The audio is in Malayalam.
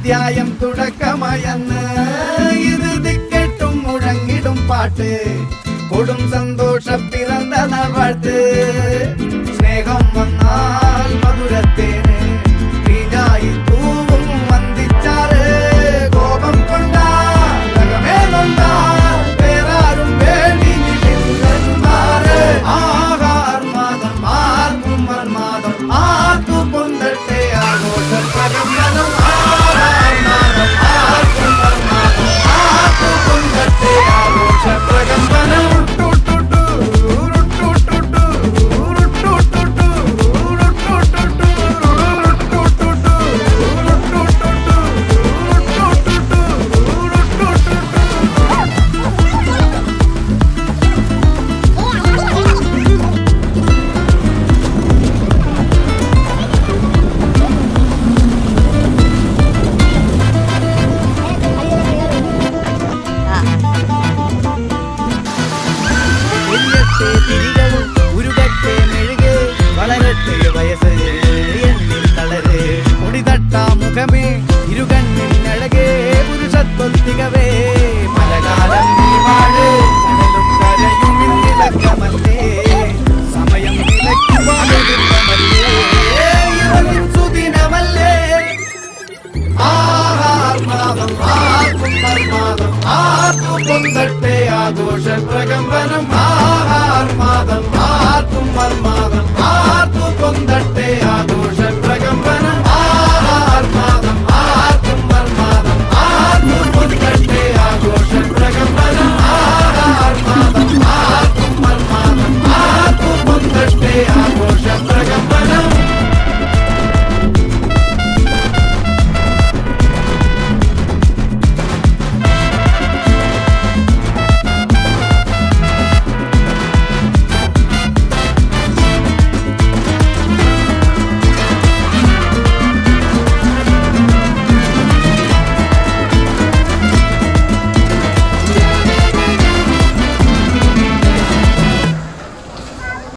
അധ്യായം തുടക്കമയന്ന് ഇത് ദിക്കെട്ടും മുഴങ്ങിടും പാട്ട് കൊടും സന്തോഷ പിറന്ന നാൾ വാഴ്ത്ത് സ്നേഹം വന്നാൽ മധുരത്തേന് തീഞ്ഞായി തൂവും വന്ദിച്ചാറ് കോപം കൊണ്ടാൽ നഗമേതൊണ്ടാൽ വേറാരും വേണ്ടി നിൽക്കുന്നന്മാര് ആഹാർമാദം ആർക്കും മർമാദം ആർക്കു പൊന്തട്ടെ ആഘോഷ പ്രകമ്പനം ആഹാർമാദം ആർക്കും മർമാദം ആർക്കു പൊന്തട്ടെ ആഘോഷ പ്രകമ്പനം തിരികളും ഉരുകട്ടെ മെഴുക് വളരട്ടെ വയസ്സ് എന്നിൽ തളര് ഒടിതട്ടാ മുഖമേ ഇരുകണ്ണിനഴകേ പുരുഷത്വത്തികവേ പലകാലം വാഴ് കടലും കരയും ഇന്നിളക്കമല്ലേ സമയം നിലയ്ക്കുവാനല്ലേ സുദിനമല്ലേ ആഹാർമാദം ആർക്കും മർമാദം ആർക്കും പൊന്തട്ടെ ആഘോഷ പ്രകമ്പനം ആഹാർമാദം ആർക്കും മർമാദം